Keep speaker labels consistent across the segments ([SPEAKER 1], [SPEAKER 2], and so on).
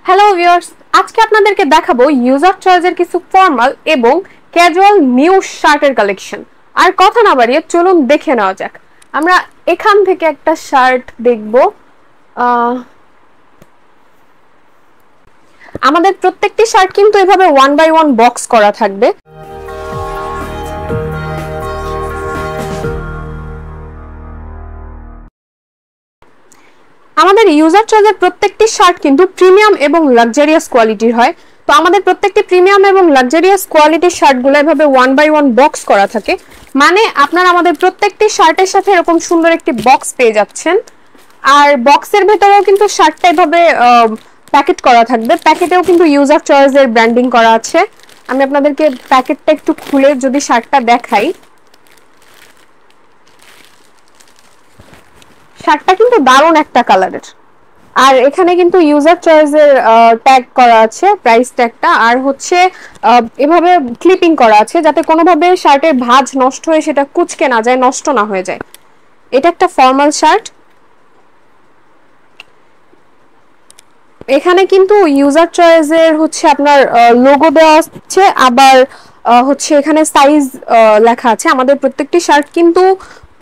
[SPEAKER 1] Hello viewers, আজকে আপনাদেরকে দেখাবো ইউজার চয়েসের কিছু ফর্মাল এবং ক্যাজুয়াল নিউ শার্টের কালেকশন। আর কথা না বাড়িয়ে চলুন দেখে নেওয়া যাক। আমরা এখান থেকে একটা শার্ট দেখব। আমাদের প্রত্যেকটি শার্ট কিন্তু এভাবে 1 বাই 1 বক্স করা থাকবে। আমাদের ইউজার চয়েসের প্রত্যেকটি শার্ট কিন্তু প্রিমিয়াম এবং লাক্সারিয়াস কোয়ালিটির হয়। তো আমাদের প্রত্যেকটি প্রিমিয়াম এবং লাক্সারিয়াস কোয়ালিটির শার্টগুলো এভাবে 1 বাই 1 বক্স করা থাকে। মানে আপনারা আমাদের প্রত্যেকটি শার্টের সাথে এরকম সুন্দর একটি বক্স পেয়ে যাচ্ছেন। আর বক্সের ভেতরেও কিন্তু শার্টটা এভাবে প্যাকেট করা থাকবে। প্যাকেটেও কিন্তু ইউজার চয়েসের ব্র্যান্ডিং করা আছে। আমি আপনাদেরকে প্যাকেটটা একটু খুলে যদি শার্টটা দেখাই, শার্টটা কিন্তু দারুণ একটা কালারের। আর এখানে কিন্তু ইউজার চয়েসের ট্যাগ করা আছে, প্রাইস ট্যাগটা, আর হচ্ছে এভাবে ক্লিপিং করা আছে যাতে কোনোভাবে শার্টের ভাঁজ নষ্ট হয়ে সেটা কুঁচকে না যায়, নষ্ট না হয়ে যায়। এটা একটা ফর্মাল শার্ট। এখানে কিন্তু ইউজার চয়েসের হচ্ছে আপনার লোগো দেওয়া আছে, আবার হচ্ছে এখানে সাইজ লেখা আছে। আমাদের প্রত্যেকটি শার্ট কিন্তু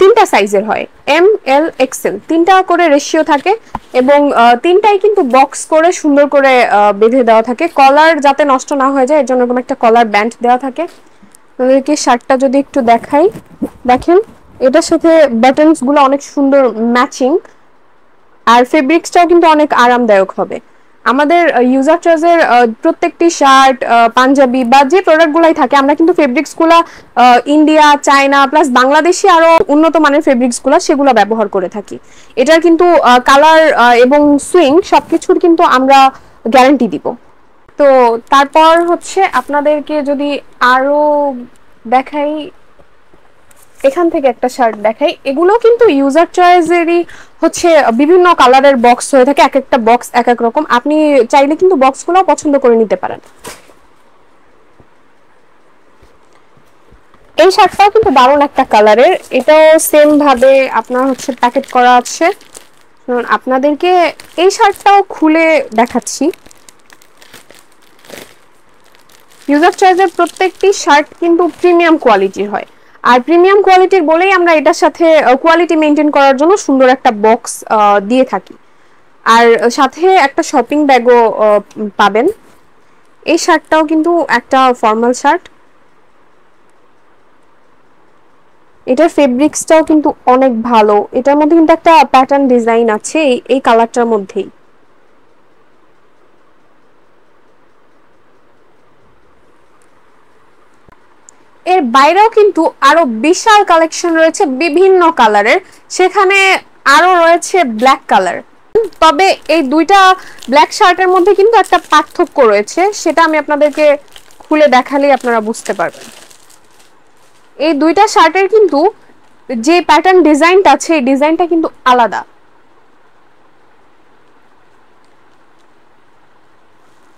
[SPEAKER 1] 3টা সাইজের হয়, এম, এল, এক্সেল, 3টা করে রেশিও থাকে এবং 3টাই কিন্তু বক্স করে সুন্দর করে বেঁধে দেওয়া থাকে। কলার যাতে নষ্ট না হয়ে যায় এর জন্য এরকম একটা কলার ব্যান্ড দেওয়া থাকে। আপনাদেরকে শার্টটা যদি একটু দেখাই, দেখেন এটার সাথে বাটনস গুলো অনেক সুন্দর ম্যাচিং, আর ফেব্রিক্সটাও কিন্তু অনেক আরামদায়ক হবে। আমাদের ইউজার চয়েসের প্রত্যেকটি শার্ট, পাঞ্জাবি বা যে প্রোডাক্টগুলাই থাকে, আমরা কিন্তু ফেব্রিক্সগুলো ইন্ডিয়া, চায়না প্লাস বাংলাদেশি আরো উন্নত মানের ফেব্রিক্সগুলো সেগুলো ব্যবহার করে থাকি। এটার কিন্তু কালার এবং সুইং সবকিছুর কিন্তু আমরা গ্যারান্টি দিব। তো তারপর হচ্ছে আপনাদেরকে যদি আরো দেখাই, এখান থেকে একটা শার্ট দেখাই। এগুলো কিন্তু ইউজার চয়েসেরই হচ্ছে বিভিন্ন কালারের বক্স হয়ে থাকে, এক একটা বক্স এক এক রকম। আপনি চাইলে কিন্তু বক্সগুলো পছন্দ করে নিতে পারেন। এই শার্টটাও কিন্তু দারুণ একটা কালারের, এটাও সেম ভাবে আপনার হচ্ছে প্যাকেট করা আছে। আপনাদেরকে এই শার্টটাও খুলে দেখাচ্ছি। ইউজার চয়েসের প্রত্যেকটি শার্ট কিন্তু প্রিমিয়াম কোয়ালিটির হয়, আর প্রিমিয়াম কোয়ালিটির বলেই আমরা এটার সাথে কোয়ালিটি মেনটেন করার জন্য সুন্দর একটা বক্স দিয়ে থাকি। আর সাথে একটা শপিং ব্যাগও পাবেন। এই শার্টটাও কিন্তু একটা ফর্মাল শার্ট। এটার ফেব্রিক্সটাও কিন্তু অনেক ভালো। এটার মধ্যে কিন্তু একটা প্যাটার্ন ডিজাইন আছে এই কালারটার মধ্যেই। এর বাইরেও কিন্তু আরো বিশাল কালেকশন রয়েছে বিভিন্ন কালারের, সেখানে আরো রয়েছে ব্ল্যাক কালার। তবে এই দুইটা ব্ল্যাক শার্টের মধ্যে কিন্তু একটা পার্থক্য রয়েছে, সেটা আমি আপনাদেরকে খুলে দেখালেই আপনারা বুঝতে পারবেন। এই দুইটা শার্টের কিন্তু যে প্যাটার্ন ডিজাইনটা আছে এই ডিজাইনটা কিন্তু আলাদা।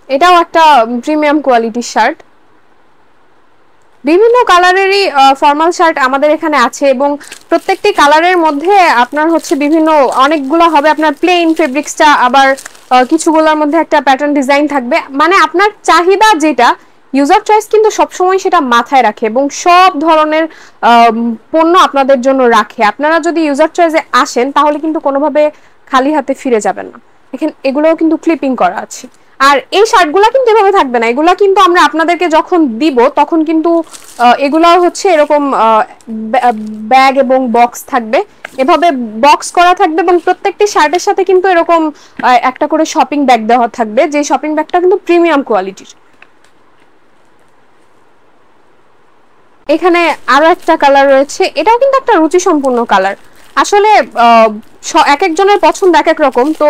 [SPEAKER 1] এটাও একটা প্রিমিয়াম কোয়ালিটির শার্ট। বিভিন্ন কালারেরই ফর্মাল শার্ট আমাদের এখানে আছে এবং প্রত্যেকটি কালারের মধ্যে আপনার হচ্ছে বিভিন্ন অনেকগুলো হবে আপনার প্লেন ফেব্রিক্সটা, আবার কিছুগুলোর মধ্যে একটা প্যাটার্ন ডিজাইন থাকবে। মানে আপনার চাহিদা যেটা, ইউজার চয়েস কিন্তু সবসময় সেটা মাথায় রাখে এবং সব ধরনের পণ্য আপনাদের জন্য রাখে। আপনারা যদি ইউজার চয়েসে আসেন তাহলে কিন্তু কোনোভাবে খালি হাতে ফিরে যাবেন না। দেখেন এগুলোও কিন্তু ক্লিপিং করা আছে। আর এই শার্টগুলা কিন্তু এভাবে থাকবে না, এগুলা কিন্তু আমরা আপনাদেরকে যখন দিব তখন কিন্তু এগুলাও হচ্ছে এরকম ব্যাগ এবং বক্স থাকবে, এভাবে বক্স করা থাকবে এবং প্রত্যেকটি শার্টের সাথে কিন্তু এরকম একটা করে শপিং ব্যাগ দেওয়া থাকবে, যে শপিং ব্যাগটা কিন্তু প্রিমিয়াম কোয়ালিটির। এখানে আরো একটা কালার রয়েছে, এটাও কিন্তু একটা রুচি সম্পূর্ণ কালার। আসলে এক একজনের পছন্দ এক এক রকম। তো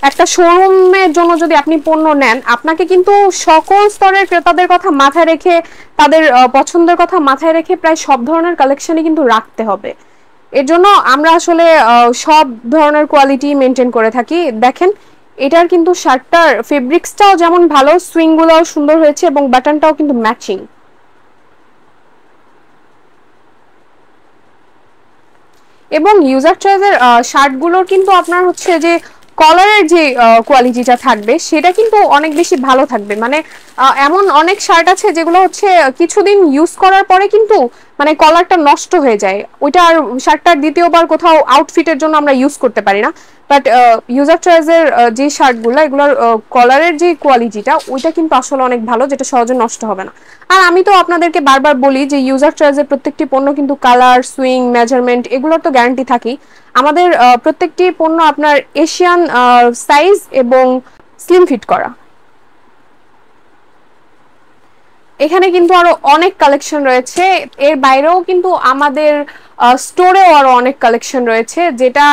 [SPEAKER 1] একটা শোরুমের জন্য যদি আপনি পণ্য নেন, আপনাকে কিন্তু সকল স্তরের ক্রেতাদের কথা মাথায় রেখে, তাদের পছন্দের কথা মাথায় রেখে প্রায় সব ধরনের কালেকশনই কিন্তু রাখতে হবে। এর জন্য আমরা আসলে সব ধরনের কোয়ালিটি মেনটেন করে থাকি। দেখেন এটার কিন্তু শার্টটার ফেব্রিক্সটাও যেমন ভালো, সুইংগুলোও সুন্দর হয়েছে এবং বাটনটাও কিন্তু ম্যাচিং। এবং ইউজার চয়েসের শার্টগুলোর কিন্তু আপনার হচ্ছে যে কলারের যে কোয়ালিটিটা থাকবে সেটা কিন্তু অনেক বেশি ভালো থাকবে। মানে এমন অনেক শার্ট আছে যেগুলো হচ্ছে কিছুদিন ইউজ করার পরে কিন্তু মানে কলারটা নষ্ট হয়ে যায়, ওইটা আর শার্টটার দ্বিতীয়বার কোথাও আউটফিটের জন্য আমরা ইউজ করতে পারি না। বাট ইউজার চয়েসের যে শার্টগুলো এগুলোর কলারের যে কোয়ালিটিটা ওইটা কিন্তু আসলে অনেক ভালো, যেটা সহজে নষ্ট হবে না। আর আমি তো আপনাদেরকে বারবার বলি যে ইউজার চয়েসের প্রত্যেকটি পণ্য কিন্তু কালার, সুইং, মেজারমেন্ট এগুলোর তো গ্যারান্টি থাকেই। আমাদের প্রত্যেকটি পণ্য আপনার এশিয়ান সাইজ এবং স্লিম ফিট করা। এখানে কিন্তু আরো অনেক কালেকশন রয়েছে, এর বাইরেও কিন্তু আমাদের স্টোরেও আরো অনেক কালেকশন রয়েছে, যেটা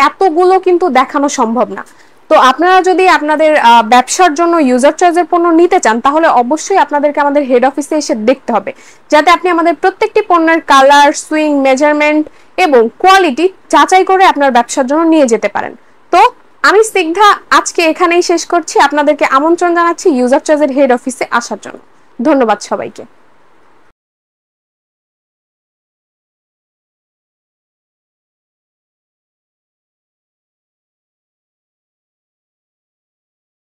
[SPEAKER 1] এতগুলো কিন্তু দেখানো সম্ভব না। তো আপনারা যদি আপনাদের ব্যবসার জন্য ইউজার চয়েসের পণ্য নিতে চান তাহলে অবশ্যই আপনাদেরকে আমাদের হেড অফিসে এসে দেখতে হবে, যাতে আপনি আমাদের প্রত্যেকটি পণ্যের কালার, সুইং, মেজারমেন্ট এবং কোয়ালিটি যাচাই করে আপনার ব্যবসার জন্য নিয়ে যেতে পারেন। তো আমি স্নিগ্ধা আজকে এখানেই শেষ করছি, আপনাদেরকে আমন্ত্রণ জানাচ্ছি ইউজার চয়েসের হেড অফিসে আসার জন্য। ধন্যবাদ সবাইকে।